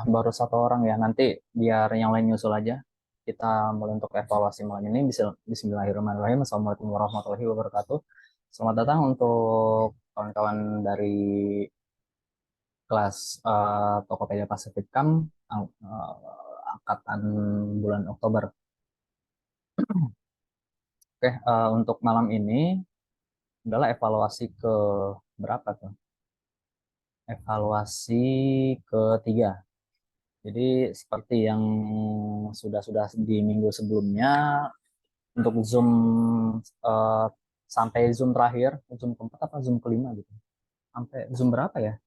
Baru satu orang ya. Nanti biar yang lain nyusul aja. Kita mulai untuk evaluasi malam ini. Bismillahirrahmanirrahim. Assalamualaikum warahmatullahi wabarakatuh. Selamat datang untuk kawan-kawan dari kelas Tokopedia Pacific Camp angkatan bulan Oktober. Untuk malam ini adalah evaluasi ke berapa tuh? Evaluasi ketiga. Jadi seperti yang sudah-sudah di minggu sebelumnya, untuk Zoom eh, sampai Zoom terakhir, Zoom keempat apa Zoom kelima gitu. Sampai Zoom berapa ya?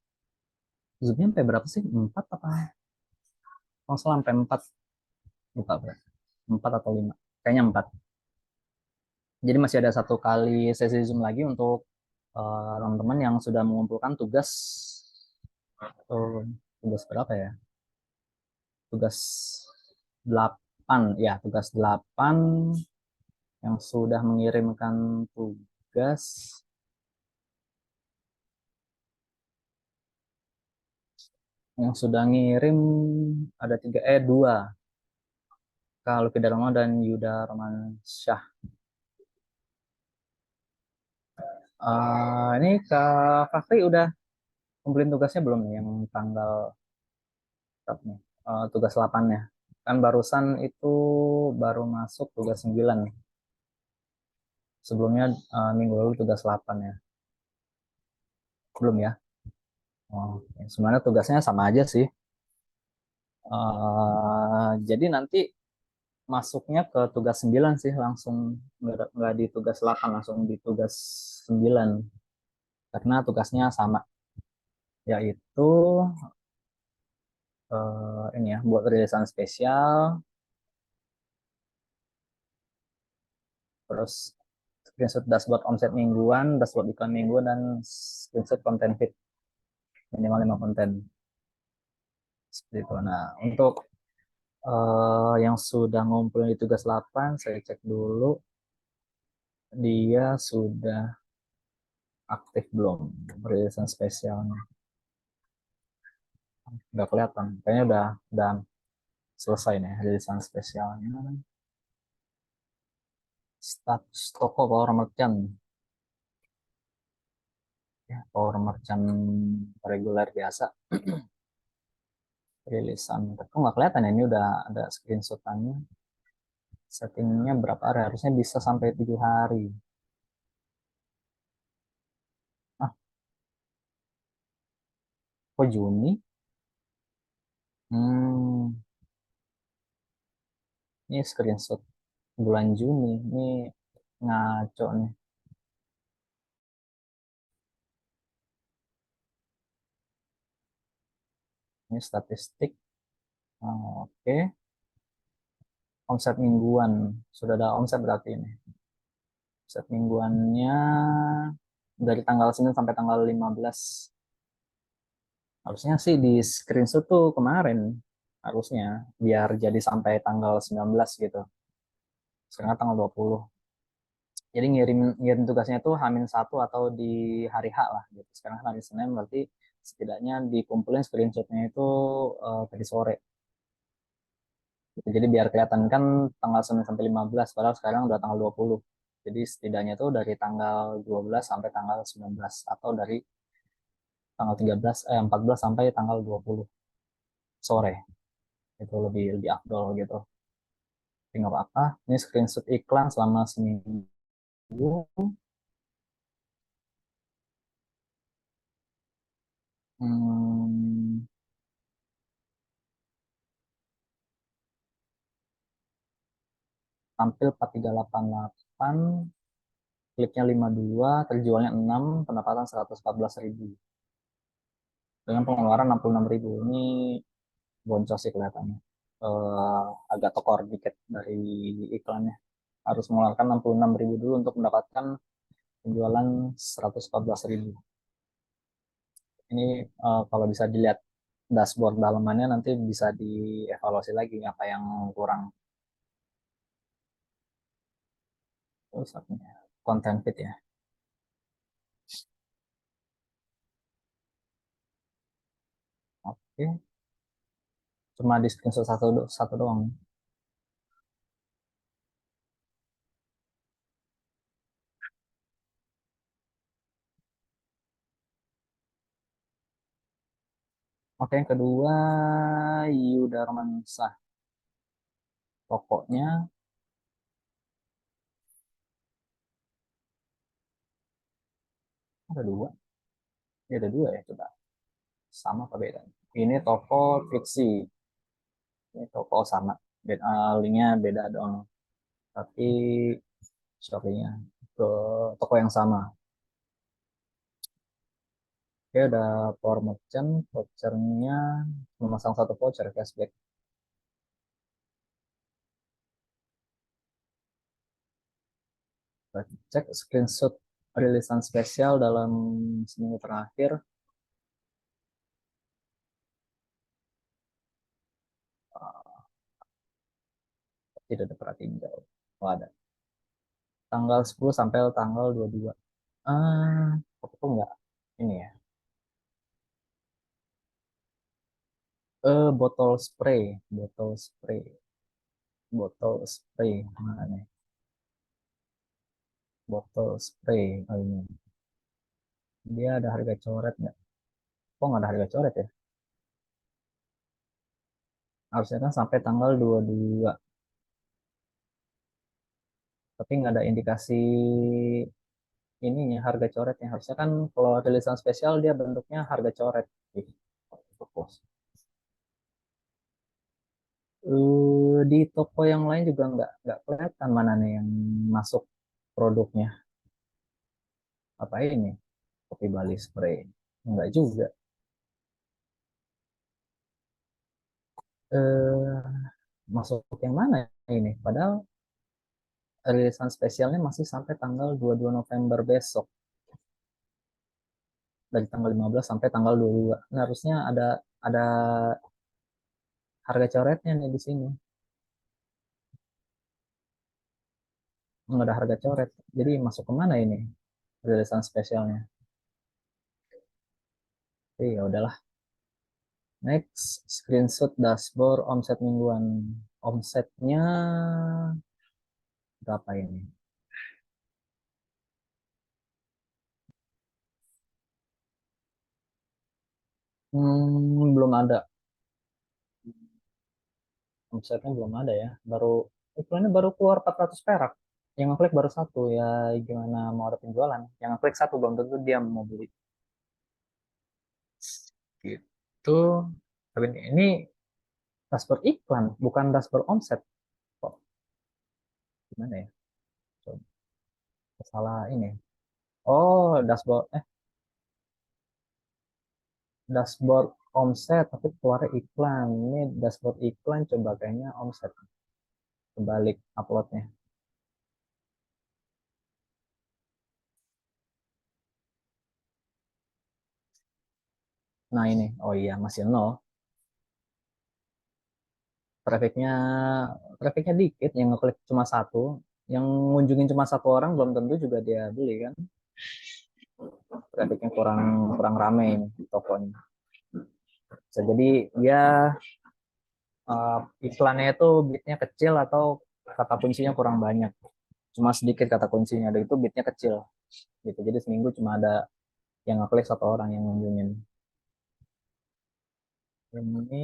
Zoomnya sampai berapa sih? Empat apa? Kalau salah sampai empat, lupa berapa. Empat atau lima? Kayaknya empat. Jadi masih ada satu kali sesi Zoom lagi untuk teman-teman yang sudah mengumpulkan tugas. Tugas berapa ya? Tugas 8 ya, tugas 8 yang sudah mengirimkan tugas, yang sudah ngirim ada tiga, dua, Kak Luki Darmo dan Yuda Romansyah. Ini Kak Fakri udah kumpulin tugasnya belum nih yang tanggal berapa nih? Tugas 8 ya. Kan barusan itu baru masuk tugas 9. Sebelumnya minggu lalu tugas 8 ya. Belum ya? Sebenarnya tugasnya sama aja sih. Jadi nanti masuknya ke tugas 9 sih, langsung nggak di tugas 8, langsung di tugas 9 karena tugasnya sama, yaitu ini ya, buat rilisan spesial, terus screenshot dashboard omset mingguan, dashboard iklan mingguan, dan screenshot konten feed minimal 5 konten seperti itu. Nah, untuk yang sudah ngumpulin di tugas 8, saya cek dulu dia sudah aktif belum rilisan spesialnya. Nggak kelihatan, kayaknya udah selesai nih rilisan spesialnya. Status toko Power Merchant ya, Power Merchant reguler biasa, rilisan tapi nggak kelihatan ya, ini udah ada screenshotannya. Settingnya berapa hari, harusnya bisa sampai 7 hari. Ah, kok Juni? hmm, ini screenshot bulan Juni, ini ngaco nih. Ini statistik. Oke. Omset mingguan, sudah ada omset berarti ini. Omset mingguannya dari tanggal Senin sampai tanggal 15. Harusnya sih di screenshot tuh kemarin, harusnya biar jadi sampai tanggal 19 gitu. Sekarang tanggal 20. Jadi ngirim ngirim tugasnya tuh H-1 atau di hari H lah gitu. Sekarang kan hari Senin, berarti setidaknya dikumpulin screenshotnya itu tadi sore. Gitu. Jadi biar kelihatan kan tanggal Senin sampai 15, padahal sekarang udah tanggal 20. Jadi setidaknya tuh dari tanggal 12 sampai tanggal 19, atau dari tanggal 14 sampai tanggal 20 sore. Itu lebih afdol gitu. Tapi nggak apa-apa. Ini screenshot iklan selama seminggu. Hmm, tampil 4388, kliknya 52, terjualnya 6, pendapatan 114.000. Dengan pengeluaran 66.000. Ini boncos sih kelihatannya. Agak tekor dikit dari iklannya. Harus mengeluarkan 66.000 dulu untuk mendapatkan penjualan 114.000. Ini kalau bisa dilihat dashboard dalamannya, nanti bisa dievaluasi lagi apa yang kurang. Terus konten feed ya. Oke, cuma di screenshot satu doang. Oke, yang kedua Yuda Romansa. Tokonya ada dua. Ya, ada dua ya, coba. Sama apa beda? Ini toko fiksi. Ini toko sama. Beda, linknya beda dong. Tapi Shopee-nya ke toko yang sama. Oke, udah power merchant. Vouchernya memasang satu voucher cashback. Kita cek screenshot rilisan spesial dalam seminggu terakhir. Tidak ada perhatiin. Oh, ada. Tanggal 10 sampai tanggal 22. Ah, itu enggak. Ini ya. Botol spray. Botol spray. Botol spray. Mana nih? Botol spray. Oh, ini. Dia ada harga coret nggak? Kok nggak ada harga coret ya? Harusnya kan sampai tanggal 22. Tapi nggak ada indikasi ininya harga coretnya. Harusnya kan kalau rilisan spesial dia bentuknya harga coret. Ih, fokus. Di toko yang lain juga nggak kelihatan mana nih yang masuk produknya. Apa ini? Kopi Bali Spray. Enggak juga. Eh, masuk yang mana ini? Padahal rilisan spesialnya masih sampai tanggal 22 November besok. Dari tanggal 15 sampai tanggal 22. Nah, harusnya ada harga coretnya nih di sini. Nggak ada harga coret. Jadi masuk ke mana ini rilisan spesialnya? Ya udahlah. Next, screenshot dashboard omset mingguan. Omsetnya berapa ini? Belum ada. Omsetnya belum ada ya. Iklannya baru keluar 400 perak. Yang ngeklik baru satu. Ya gimana mau ada penjualan. Yang ngeklik satu belum tentu dia mau beli. Gitu. Tapi ini dashboard iklan, bukan dashboard omset. Kok gimana ya? Coba salah ini. Oh, dashboard omset tapi keluar iklan. Ini dashboard iklan coba kayaknya omset. Kebalik uploadnya. Nah ini, oh iya masih nol. Trafficnya, trafficnya dikit. Yang ngeklik cuma satu, yang ngunjungin cuma satu orang belum tentu juga dia beli kan. Trafficnya kurang kurang rame ini tokonya. Bisa jadi dia iklannya itu bitnya kecil atau kata kuncinya kurang banyak. Cuma sedikit kata kuncinya, dan itu bitnya kecil. Gitu. Jadi seminggu cuma ada yang ngeklik satu orang yang ngunjungin. Ini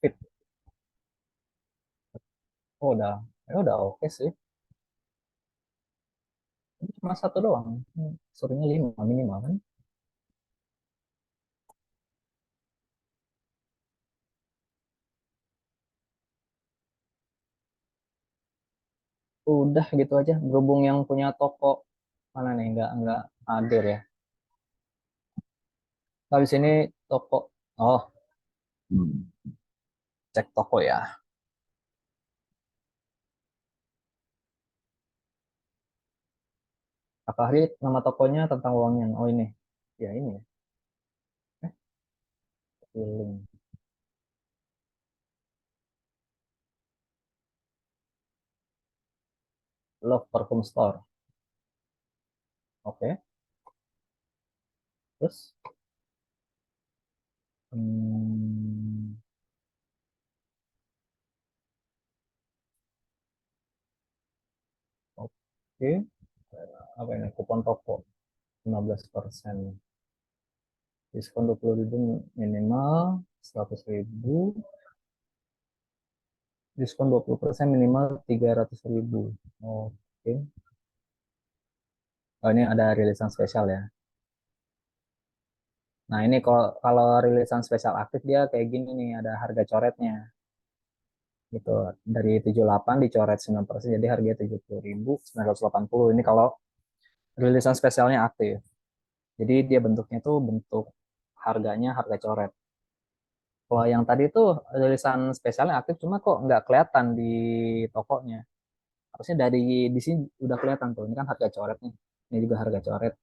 fit. Oh, udah oke sih. Ini cuma satu doang. Suruhnya lima minimal kan. Udah gitu aja. Berhubung yang punya toko mana nih nggak hadir ya. Habis ini toko. Oh, cek toko ya. Kak Fahri nama tokonya tentang uangnya. Oh ini. Ya ini ya. Eh, link. Love Perfume Store. Oke. Terus Oke, apa ini? Kupon toko 15%. Diskon 20.000 minimal 100.000. Diskon 20% minimal 300.000. Oke. Oh, ini ada rilisan spesial ya. Nah, ini kalau rilisan spesial aktif dia kayak gini nih, ada harga coretnya gitu. Dari 78 dicoret 9%, jadi harganya 70.980. Ini kalau rilisan spesialnya aktif. Jadi dia bentuknya tuh bentuk harganya harga coret. Kalau yang tadi tuh rilisan spesialnya aktif, cuma kok nggak kelihatan di tokonya. Harusnya dari di sini udah kelihatan tuh. Ini kan harga coret nih. Ini juga harga coret.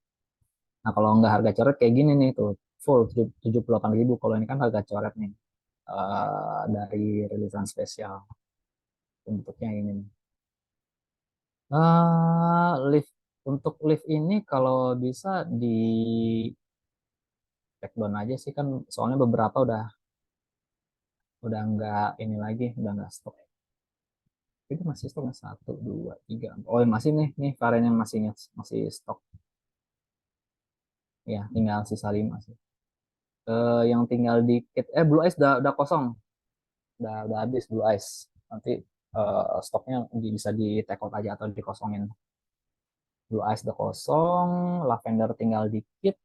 Nah, kalau nggak harga coret kayak gini nih tuh, full 78.000. Kalau ini kan harga coret nih, dari rilisan spesial. Bentuknya ini nih. Lift untuk lift ini kalau bisa di take down aja sih kan, soalnya beberapa udah nggak ini lagi, udah nggak stok. Itu masih stok nggak? Satu, dua, tiga. Oh, masih nih varian yang masih stok. Ya, tinggal sisa lima sih. Yang tinggal dikit, Blue Ice udah kosong, udah habis Blue Ice. Nanti stoknya bisa di take out aja atau dikosongin. Blue Ice udah kosong, Lavender tinggal dikit.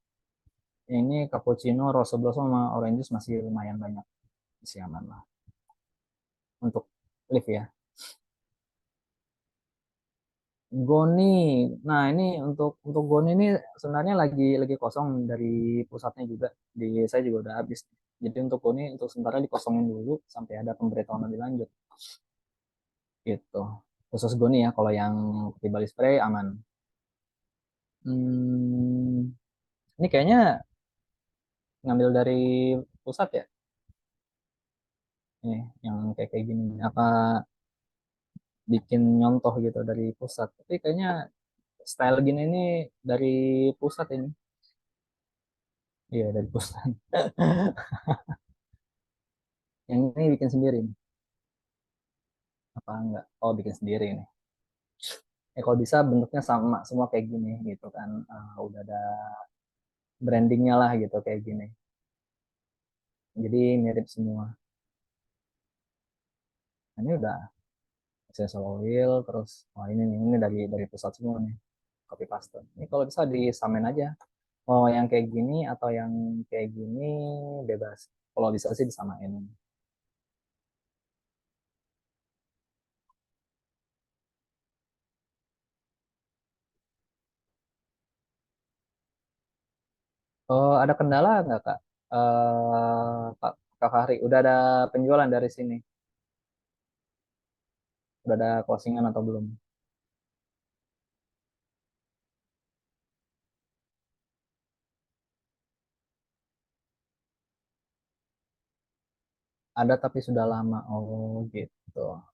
Ini cappuccino, rose blossom sama orange juice masih lumayan banyak, masih aman lah untuk lift ya. Goni, nah ini untuk Goni ini sebenarnya lagi kosong dari pusatnya juga, di saya juga udah habis. Jadi untuk Goni untuk sementara dikosongin dulu sampai ada pemberitahuan lebih lanjut gitu. Khusus Goni ya, kalau yang Putih Bali Spray aman. Hmm, ini kayaknya ngambil dari pusat ya, ini yang kayak kayak gini. Apa bikin nyontoh gitu dari pusat? Tapi kayaknya style gini ini dari pusat ini. Iya dari pusat. Yang ini bikin sendiri nih. Apa enggak? Oh bikin sendiri nih. Kalau bisa bentuknya sama semua kayak gini gitu kan. Udah ada brandingnya lah gitu kayak gini. Jadi mirip semua. Nah, ini udah essential oil terus. Wah ini dari pusat semua nih. Copy paste. Ini kalau bisa disamain aja. Mau yang kayak gini atau yang kayak gini bebas. Kalau bisa sih disamain. Oh, ada kendala nggak Kak? Kak Fahri, udah ada penjualan dari sini? Udah ada closingan atau belum? Ada tapi sudah lama. Oh gitu.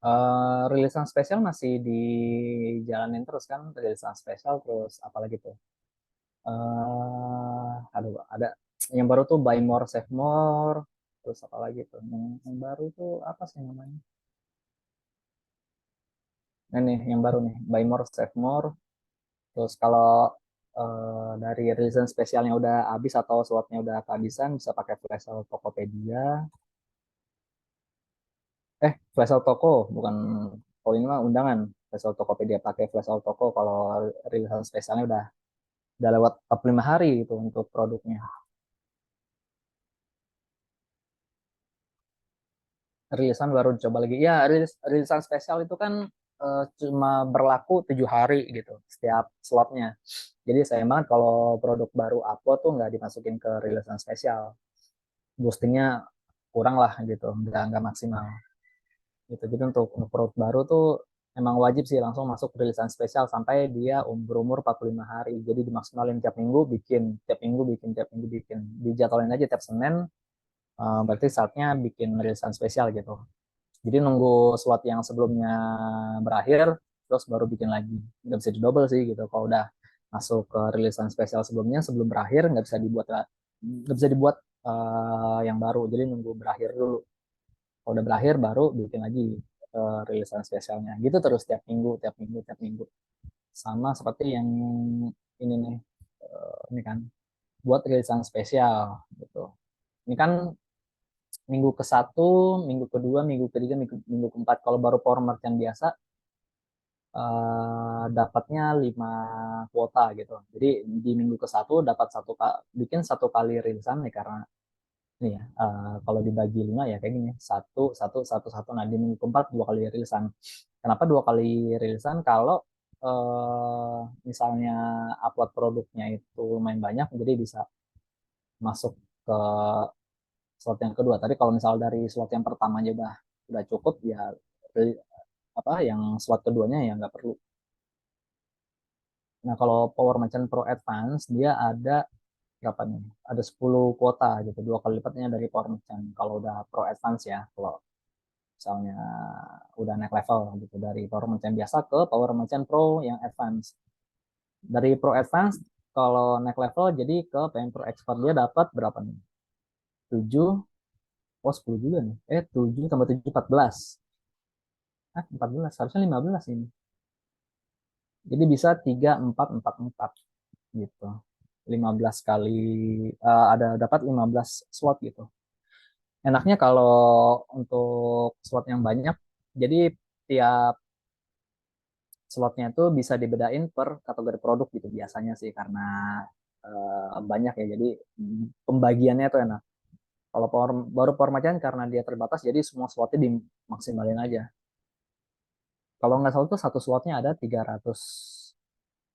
Rilisan spesial masih dijalanin terus kan? Rilisan spesial terus apalagi tuh? Aduh, ada yang baru tuh Buy More Save More. Terus apa lagi tuh? Yang baru tuh apa sih namanya? Nah, nih yang baru nih Buy More Save More. Terus kalau dari rilisan spesialnya udah habis atau slotnya udah kehabisan, bisa pakai flash sale Tokopedia. Flash sale toko bukan, kalau ini mah undangan. Flash sale Tokopedia, pakai flash sale toko kalau rilisan spesialnya udah lewat 45 hari gitu untuk produknya. Rilisan baru dicoba lagi. Ya, rilisan spesial itu kan cuma berlaku 7 hari gitu setiap slotnya. Jadi sayang banget kalau produk baru upload tuh nggak dimasukin ke rilisan spesial. Boostingnya kurang lah gitu, nggak maksimal gitu. Jadi untuk produk baru tuh emang wajib sih langsung masuk rilisan spesial sampai dia berumur 45 hari. Jadi dimaksimalin tiap minggu bikin, tiap minggu bikin, tiap minggu bikin. Dijadwalin aja tiap Senin, berarti saatnya bikin rilisan spesial gitu. Jadi nunggu slot yang sebelumnya berakhir, terus baru bikin lagi. Nggak bisa didouble sih gitu. Kalau udah masuk ke rilisan spesial sebelumnya, sebelum berakhir nggak bisa dibuat yang baru. Jadi nunggu berakhir dulu. Kalau udah berakhir baru bikin lagi rilisan spesialnya. Gitu terus tiap minggu, tiap minggu, tiap minggu. sama seperti yang ini nih, ini kan buat rilisan spesial gitu. Ini kan minggu ke satu, minggu kedua, minggu ketiga, minggu keempat. Kalau baru power merchant biasa, dapatnya 5 kuota gitu. Jadi di minggu ke satu dapat bikin satu kali rilisan nih karena ini ya, kalau dibagi 5 ya kayak gini, satu, satu, satu, satu. Nah di minggu keempat 2 kali rilisan. Kenapa 2 kali rilisan? Kalau misalnya upload produknya itu lumayan banyak, jadi bisa masuk ke slot yang kedua. Tadi kalau misal dari slot yang pertama aja udah cukup ya, apa yang slot keduanya ya nggak perlu. Nah kalau Power Merchant Pro Advance dia ada berapa nih? Ada 10 kuota gitu, 2 kali lipatnya dari Power Merchant. Kalau udah Pro Advance ya, kalau misalnya udah naik level gitu dari Power Merchant biasa ke Power Merchant Pro yang Advance. Dari Pro Advance kalau naik level jadi ke PM Pro Expert dia dapat berapa nih? 7, oh 10 juga nih. 7 tambah 7 14. 14, harusnya 15 ini. Jadi bisa 3 4 4 4 gitu. 15 kali, ada dapat 15 slot gitu. Enaknya kalau untuk slot yang banyak, jadi tiap slotnya itu bisa dibedain per kategori produk gitu biasanya sih karena banyak ya. Jadi pembagiannya tuh enak. Kalau baru power macan karena dia terbatas, jadi semua slotnya dimaksimalin aja. Kalau nggak salah tuh satu slotnya ada 300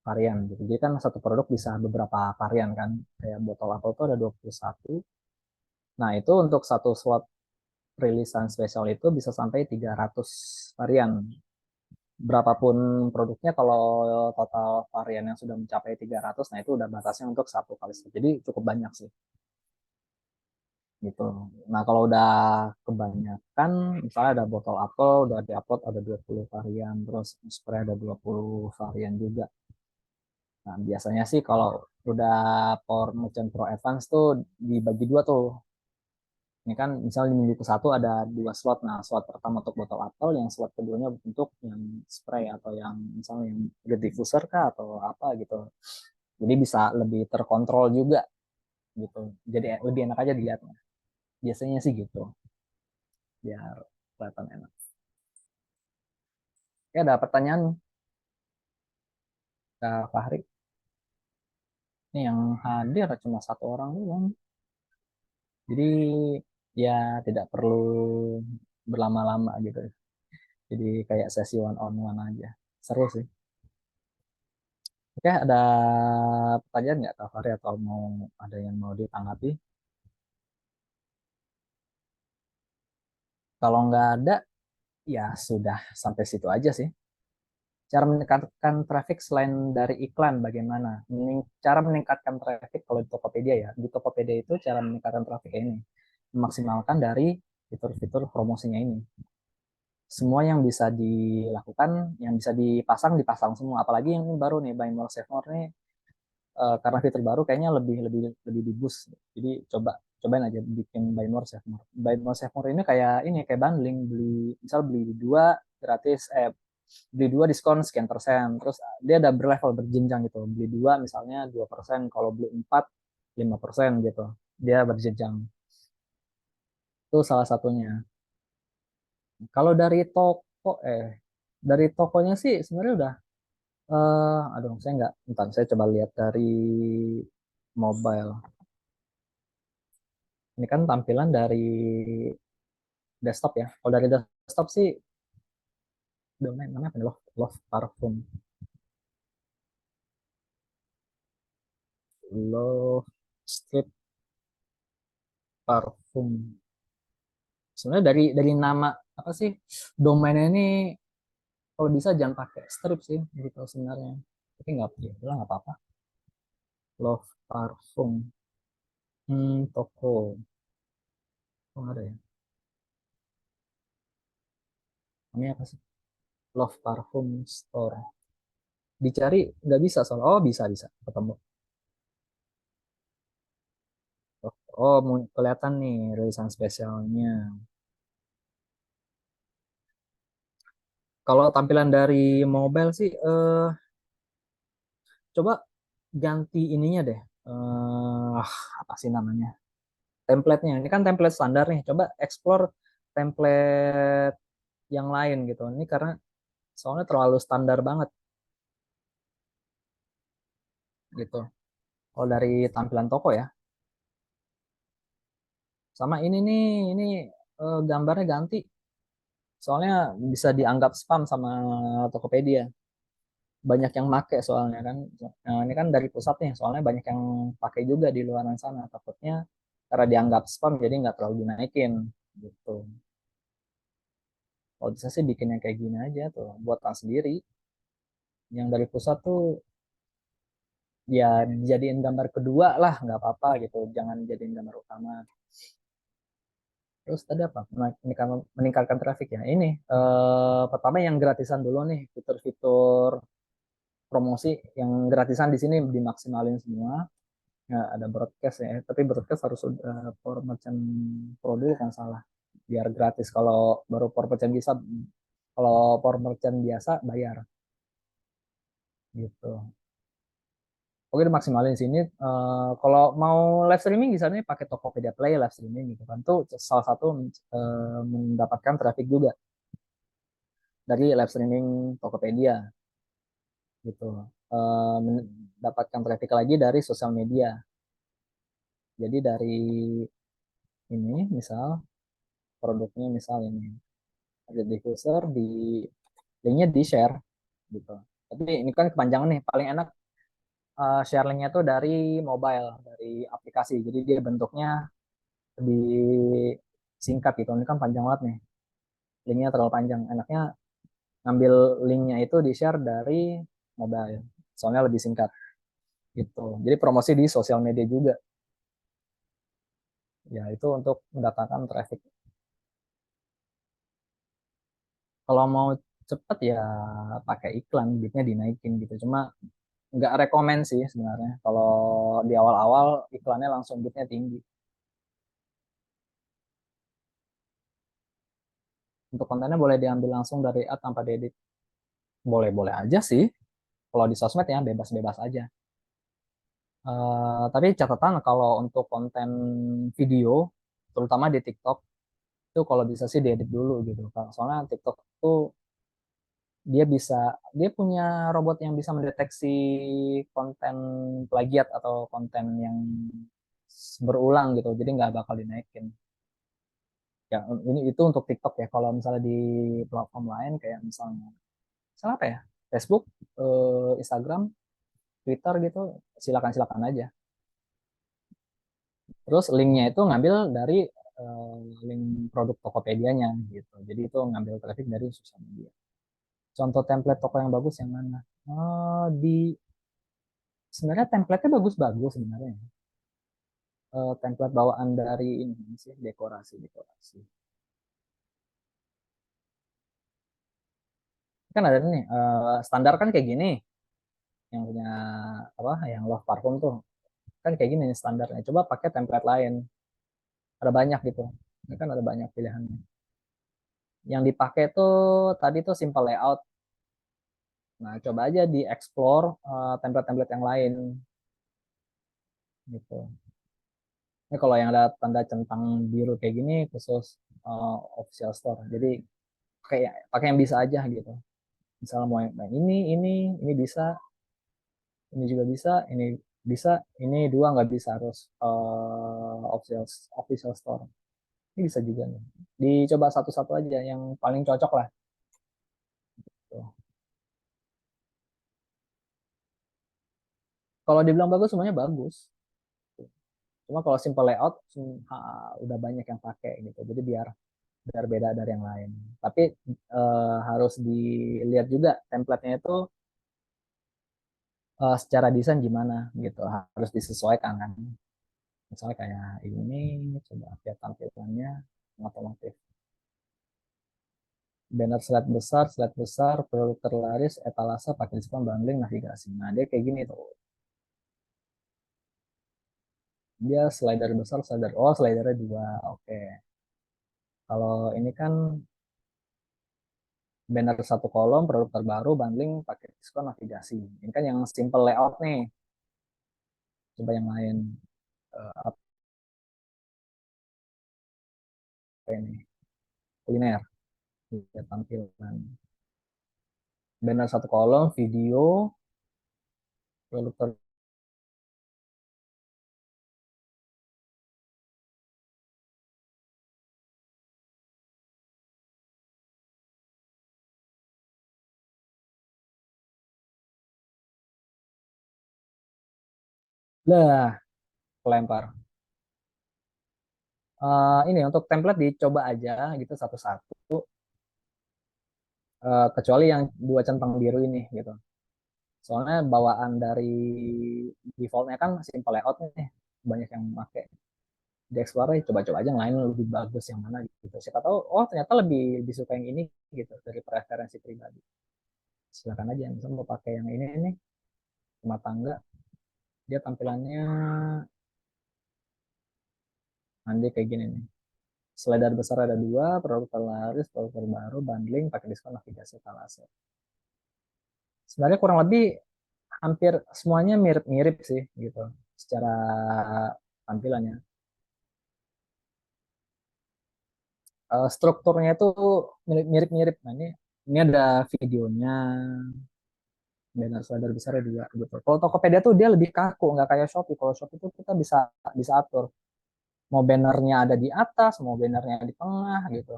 varian gitu. Jadi kan satu produk bisa beberapa varian kan. Kayak botol apel tuh ada 21. Nah, itu untuk satu slot rilisan spesial itu bisa sampai 300 varian. Berapapun produknya, kalau total varian yang sudah mencapai 300, nah itu udah batasnya untuk satu kali slot. Jadi cukup banyak sih gitu. Nah, kalau udah kebanyakan, misalnya ada botol apel, udah diupload ada 20 varian, terus spray ada 20 varian juga. Nah, biasanya sih kalau udah Power Merchant Pro Advance tuh dibagi dua tuh. Ini kan misalnya di minggu ke satu ada 2 slot. Nah, slot pertama untuk botol apel, yang slot keduanya untuk yang spray atau yang misalnya yang diffuser kah atau apa gitu. Jadi bisa lebih terkontrol juga gitu. Jadi lebih enak aja dilihatnya. Biasanya sih gitu, biar kelihatan enak. Ya ada pertanyaan Kak Fahri. Ini yang hadir cuma 1 orang doang. Jadi ya tidak perlu berlama-lama gitu. Jadi kayak sesi one on one aja. Seru sih. Oke, ada pertanyaan nggak Kak Fahri atau mau ada yang mau ditanggapi? Kalau nggak ada, ya sudah sampai situ aja sih. Cara meningkatkan traffic selain dari iklan bagaimana? Cara meningkatkan traffic kalau di Tokopedia ya. Di Tokopedia itu cara meningkatkan traffic ini. Memaksimalkan dari fitur-fitur promosinya ini. Semua yang bisa dilakukan, yang bisa dipasang, dipasang semua. Apalagi yang ini baru nih, Buy More Save More nih, karena fitur baru kayaknya lebih lebih lebih di boost. Jadi cobain aja bikin Buy More Save More. Buy More Save More ini kayak kayak bundling, misal beli dua gratis, beli dua diskon sekian persen. Terus dia ada berlevel berjenjang gitu. Beli dua misalnya 2%, kalau beli empat 5% gitu. Dia berjenjang. Itu salah satunya. Kalau dari tokonya sih sebenarnya udah, aduh saya nggak, entar saya coba lihat dari mobile. Ini kan tampilan dari desktop ya. Kalau dari desktop sih domain namanya apa nih? Love Parfum. Love Street Parfum. Sebenarnya dari nama apa sih domainnya ini, kalau bisa jangan pakai strip sih gitu sebenarnya. Tapi nggak, ya udah nggak apa-apa. Love Parfum. Toko. Oh, ada ya. Ini apa sih? Love Parfum Store. Dicari nggak bisa soalnya. Oh bisa bisa ketemu. Oh, kelihatan nih rilisan spesialnya. Kalau tampilan dari mobile sih, coba ganti ininya deh. Apa sih namanya? Template-nya. Ini kan template standar nih. Coba explore template yang lain gitu. Ini karena soalnya terlalu standar banget gitu. Kalau dari tampilan toko ya. Sama ini nih, ini gambarnya ganti. Soalnya bisa dianggap spam sama Tokopedia. Banyak yang make soalnya kan. Nah, ini kan dari pusat nih, soalnya banyak yang pakai juga di luar sana. Takutnya karena dianggap spam jadi nggak terlalu dinaikin gitu. Kalau bisa sih bikin yang kayak gini aja tuh, buatan sendiri. Yang dari pusat tuh ya jadiin gambar kedua lah, nggak apa-apa gitu. Jangan jadiin gambar utama. Terus tadi apa? Meningkatkan traffic ya. Ini pertama yang gratisan dulu nih, fitur-fitur promosi yang gratisan di sini dimaksimalin semua. Ya, ada broadcast ya, tapi broadcast harus for merchant pro dulu kan salah. Biar gratis. Kalau baru for merchant bisa, kalau for merchant biasa bayar gitu. Oke, dimaksimalin di sini. Kalau mau live streaming bisa nih pakai Tokopedia Play live streaming gitu kan. Tuh salah satu mendapatkan traffic juga dari live streaming Tokopedia gitu. Mendapatkan traffic lagi dari sosial media. Jadi dari ini misal produknya misal ini ada diffuser di linknya di share gitu. Tapi ini kan kepanjangan nih. Paling enak share linknya tuh dari mobile, dari aplikasi. Jadi dia bentuknya lebih singkat gitu. Ini kan panjang banget nih. Linknya terlalu panjang. Enaknya ngambil linknya itu di share dari mobile. Soalnya lebih singkat gitu. Jadi promosi di sosial media juga. Ya itu untuk mendatangkan traffic. Kalau mau cepet ya pakai iklan, bitnya dinaikin gitu. Cuma nggak rekomen sih sebenarnya. Kalau di awal-awal iklannya langsung bitnya tinggi. Untuk kontennya boleh diambil langsung dari ad tanpa diedit. Boleh-boleh aja sih. Kalau di sosmed ya bebas-bebas aja. Tapi catatan kalau untuk konten video, terutama di TikTok, itu kalau bisa sih diedit dulu gitu. Soalnya TikTok tuh dia bisa, dia punya robot yang bisa mendeteksi konten plagiat atau konten yang berulang gitu. Jadi nggak bakal dinaikin. Ya ini itu untuk TikTok ya. Kalau misalnya di platform lain kayak misalnya apa ya, Facebook, Instagram, Twitter gitu, silakan-silakan aja. Terus linknya itu ngambil dari eh, link produk Tokopedia-nya gitu. Jadi itu ngambil traffic dari sosial media. Contoh template toko yang bagus yang mana? Di sebenarnya template-nya bagus-bagus sebenarnya. Template bawaan dari ini sih dekorasi. Kan ada nih standar kan kayak gini yang punya apa yang Love Parfum tuh kan kayak gini nih standarnya. Coba pakai template lain. Ada banyak gitu. Ini kan ada banyak pilihannya. Yang dipakai tuh tadi tuh simple layout. Nah, coba aja di explore template-template yang lain gitu. Ini kalau yang ada tanda centang biru kayak gini khusus official store. Jadi kayak pakai yang bisa aja gitu. Misalnya mau yang ini bisa, ini juga bisa, ini bisa, ini dua nggak bisa harus official official store. Ini bisa juga nih. Dicoba satu-satu aja yang paling cocok lah. Tuh. Kalau dibilang bagus semuanya bagus. Cuma kalau simple layout udah banyak yang pakai gitu. Jadi biar biar beda dari yang lain. Tapi harus dilihat juga template-nya itu secara desain gimana gitu. Harus disesuaikan kan. Misalnya kayak ini, coba lihat tampilannya otomotif. Banner slide besar, produk terlaris, etalase, pakai diskon, bundling, navigasi. Nah, dia kayak gini tuh. Dia slider besar, slidernya dua. Oke. Kalau ini kan banner satu kolom, produk terbaru, bundling, paket diskon, navigasi. Ini kan yang simple layout nih. Coba yang lain. Apa ini? Kuliner. Ya, tampilan. Banner satu kolom, video, produk lah, kelempar. Ini untuk template dicoba aja gitu satu-satu. Kecuali yang dua centang biru ini gitu. Soalnya bawaan dari defaultnya kan simple layout nih, banyak yang pakai. Di Explorer coba-coba aja yang lain lebih bagus yang mana gitu. Siapa tahu, oh ternyata lebih disuka yang ini gitu dari preferensi pribadi. Silakan aja, misalnya mau pakai yang ini nih, rumah tangga, dia tampilannya nanti kayak gini nih. Slider besar ada dua, produk terlaris, produk terbaru, bundling, pakai diskon, navigasi, etalase. Sebenarnya kurang lebih hampir semuanya mirip-mirip sih gitu secara tampilannya. Strukturnya itu mirip-mirip. Nah, ini ada videonya, banner slider besarnya juga gitu. Kalau Tokopedia tuh dia lebih kaku, nggak kayak Shopee. Kalau Shopee itu kita bisa bisa atur. Mau bannernya ada di atas, mau bannernya di tengah gitu.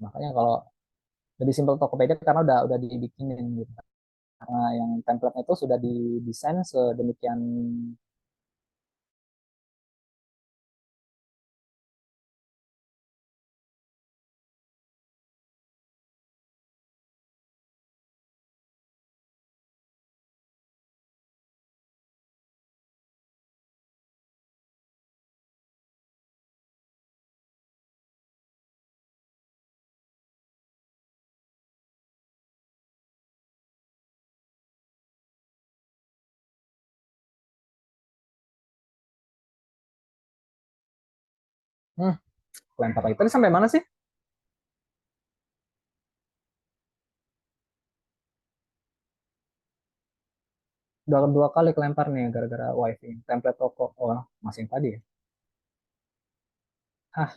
Makanya kalau lebih simpel Tokopedia karena udah dibikinin gitu. Karena yang template itu sudah didesain sedemikian. Hmm, lempar lagi. Tadi sampai mana sih? Dua kali kelempar nih gara-gara wifi. Template toko. Oh, masih yang tadi ya. Hah,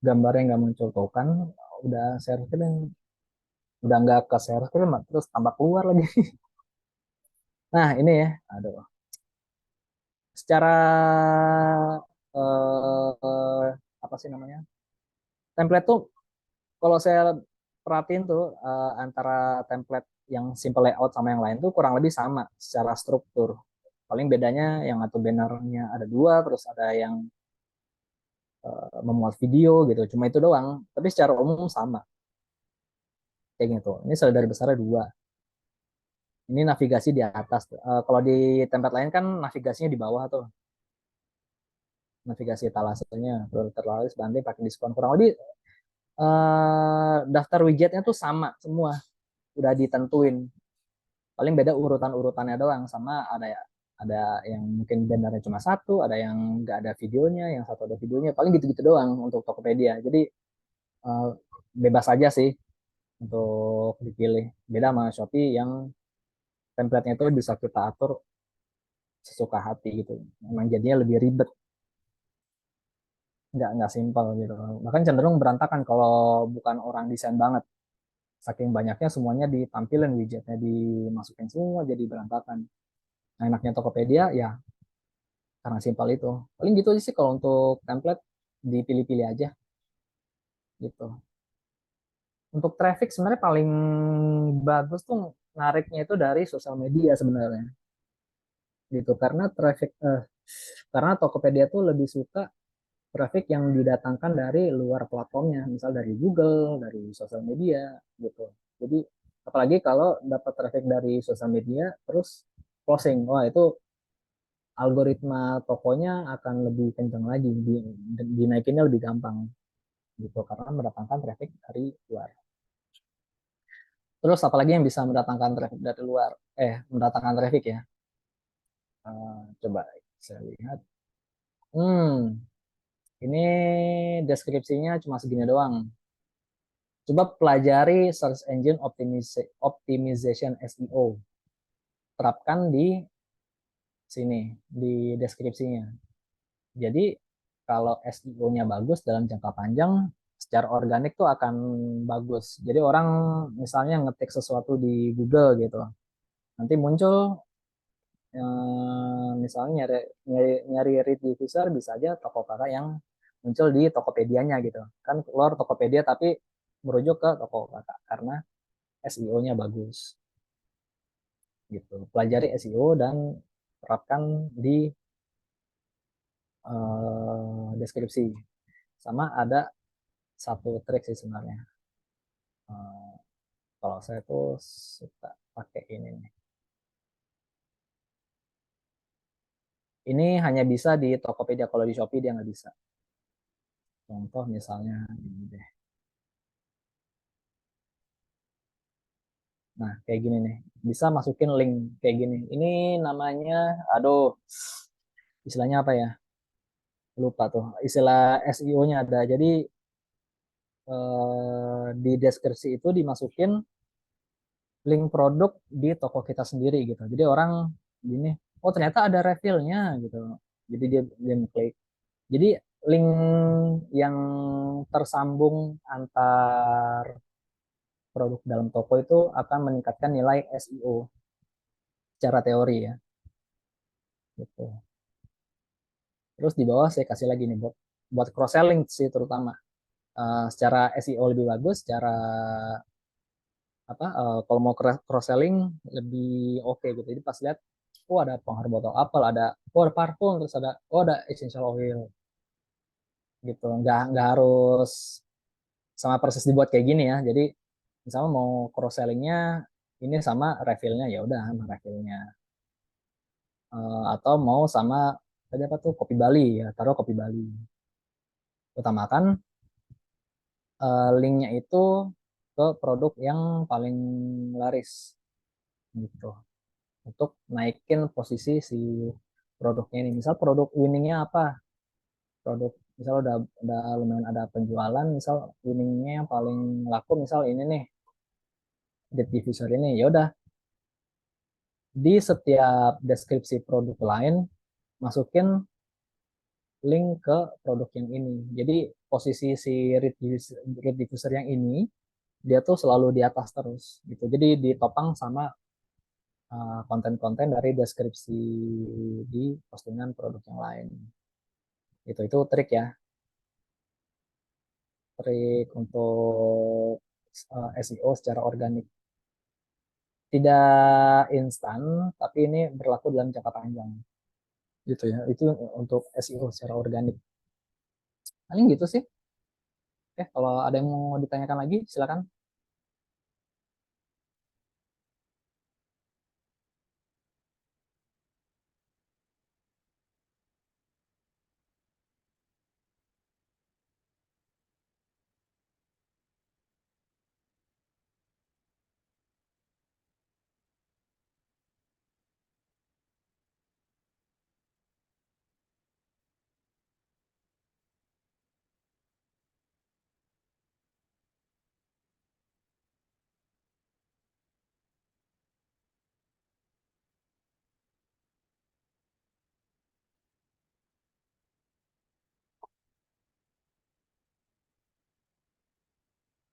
gambarnya nggak muncul tuh kan. Udah share screen, udah nggak ke share screen, terus tambah keluar lagi. Nah, ini ya. Aduh. Secara apa sih namanya? Template tuh kalau saya perhatiin tuh antara template yang simple layout sama yang lain tuh kurang lebih sama secara struktur. Paling bedanya yang atau bannernya ada dua, terus ada yang memuat video gitu. Cuma itu doang. Tapi secara umum sama kayak gitu. Ini slider besarnya dua. Ini navigasi di atas. Kalau di tempat lain kan navigasinya di bawah tuh. Navigasi etalasenya, produk terlaris, banting pakai diskon. Kurang lebih daftar widgetnya tuh sama semua. Udah ditentuin. Paling beda urutan-urutannya doang. Sama ada yang mungkin bannernya cuma satu, ada yang nggak ada videonya, yang satu ada videonya. Paling gitu-gitu doang untuk Tokopedia. Jadi uh, bebas aja sih untuk dipilih. Beda sama Shopee yang template-nya itu bisa kita atur sesuka hati gitu. Memang jadinya lebih ribet, nggak simpel gitu. Bahkan cenderung berantakan kalau bukan orang desain banget. Saking banyaknya semuanya ditampilin widgetnya dimasukin semua jadi berantakan. Nah, enaknya Tokopedia ya karena simpel itu. Paling gitu aja sih kalau untuk template dipilih-pilih aja gitu. Untuk traffic sebenarnya paling bagus tuh nariknya itu dari sosial media sebenarnya gitu karena Tokopedia tuh lebih suka traffic yang didatangkan dari luar platformnya, misal dari Google, dari sosial media gitu. Jadi apalagi kalau dapat traffic dari sosial media terus closing, wah itu algoritma tokonya akan lebih kencang lagi, dinaikinnya lebih gampang gitu karena mendatangkan traffic dari luar. Terus apalagi yang bisa mendatangkan traffic dari luar? Mendatangkan traffic ya. Coba saya lihat. Hmm, ini deskripsinya cuma segini doang. Coba pelajari Search Engine Optimization SEO. Terapkan di sini, di deskripsinya. Jadi kalau SEO-nya bagus dalam jangka panjang, secara organik tuh akan bagus. Jadi orang misalnya ngetik sesuatu di Google gitu, nanti muncul misalnya nyari read diffuser bisa aja toko kakak yang muncul di Tokopedia-nya gitu. Kan keluar Tokopedia tapi merujuk ke toko kakak karena SEO-nya bagus gitu. Pelajari SEO dan terapkan di deskripsi. Sama ada satu trik sih sebenarnya. Eh, Kalau saya tuh suka pakai ini nih. Ini hanya bisa di Tokopedia, kalau di Shopee dia nggak bisa. Contoh misalnya ini deh. Nah, kayak gini nih. Bisa masukin link kayak gini. Ini namanya, aduh, istilahnya apa ya? Lupa tuh. Istilah SEO-nya ada. Jadi di deskripsi itu dimasukin link produk di toko kita sendiri gitu. Jadi orang gini, oh ternyata ada refill-nya gitu. Jadi dia klik. Jadi link yang tersambung antar produk dalam toko itu akan meningkatkan nilai SEO secara teori ya. Gitu. Terus di bawah saya kasih lagi nih buat cross selling sih terutama. Secara SEO lebih bagus, secara apa kalau mau cross selling lebih oke gitu. Jadi pas lihat, oh ada pengaruh botol apel, ada parfum, terus ada essential oil gitu. Nggak harus sama persis dibuat kayak gini ya. Jadi misalnya mau cross sellingnya ini sama refillnya ya udah sama refillnya. Atau mau sama tadi apa tuh kopi Bali ya taruh kopi Bali. Utamakan linknya itu ke produk yang paling laris gitu untuk naikin posisi si produknya ini. Misal produk winningnya apa? Produk misal udah lumayan ada penjualan, misal winningnya yang paling laku misal ini nih, Deep Diffuser ini. Ya udah di setiap deskripsi produk lain masukin link ke produk yang ini. Jadi posisi si read diffuser yang ini dia tuh selalu di atas terus gitu. Jadi ditopang sama konten-konten dari deskripsi di postingan produk yang lain. Itu trik ya, trik untuk SEO secara organik. Tidak instan, tapi ini berlaku dalam jangka panjang. Gitu ya. Itu untuk SEO secara organik. Paling gitu sih. Oke, kalau ada yang mau ditanyakan lagi, silakan.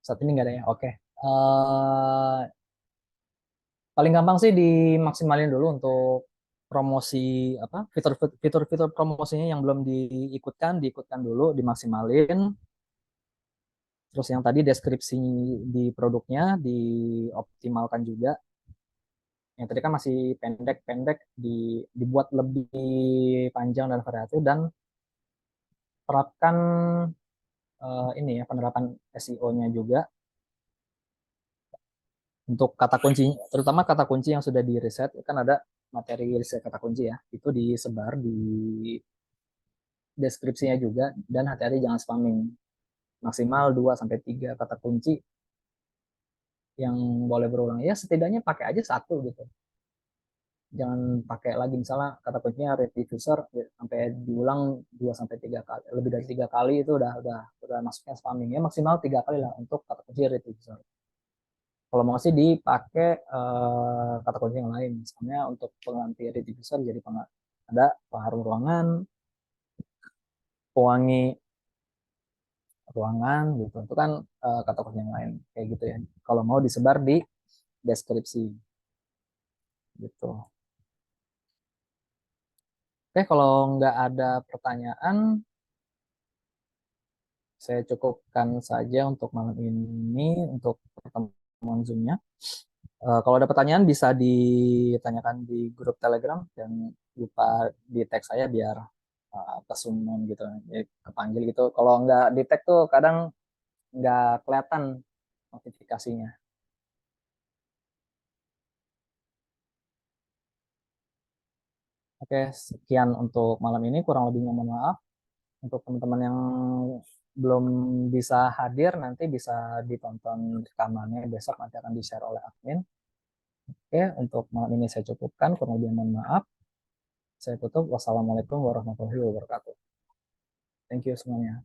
Saat ini nggak ada ya. Oke. Eh, Paling gampang sih dimaksimalin dulu untuk promosi apa fitur-fitur promosinya yang belum diikutkan dulu, dimaksimalin. Terus yang tadi deskripsi di produknya dioptimalkan juga. Yang tadi kan masih pendek-pendek dibuat lebih panjang dan variatif dan terapkan ini ya penerapan SEO-nya juga untuk kata kunci, terutama kata kunci yang sudah di riset kan ada materi riset kata kunci ya itu disebar di deskripsinya juga dan hati-hati jangan spamming maksimal 2 sampai 3 kata kunci yang boleh berulang. Ya setidaknya pakai aja satu gitu. Jangan pakai lagi misalnya kata kuncinya read diffuser ya, sampai diulang 2 sampai 3 kali. Lebih dari 3 kali itu udah masuknya spamming. Ya maksimal 3 kali lah untuk kata kunci read diffuser. Kalau mau sih dipakai kata kunci yang lain. Misalnya untuk pengganti read diffuser jadi ada pengharum ruangan, pewangi ruangan gitu. Itu kan kata kunci yang lain kayak gitu ya. Kalau mau disebar di deskripsi gitu. Oke, kalau nggak ada pertanyaan, saya cukupkan saja untuk malam ini untuk pertemuan Zoom-nya. Kalau ada pertanyaan bisa ditanyakan di grup Telegram dan lupa di tag saya biar kesumun gitu, jadi kepanggil gitu. Kalau nggak di tag tuh kadang nggak kelihatan notifikasinya. Oke, sekian untuk malam ini. Kurang lebihnya mohon maaf. Untuk teman-teman yang belum bisa hadir, nanti bisa ditonton rekamannya besok, nanti akan di-share oleh admin. Oke, untuk malam ini saya cukupkan. Kurang lebih mohon maaf. Saya tutup. Wassalamualaikum warahmatullahi wabarakatuh. Thank you semuanya.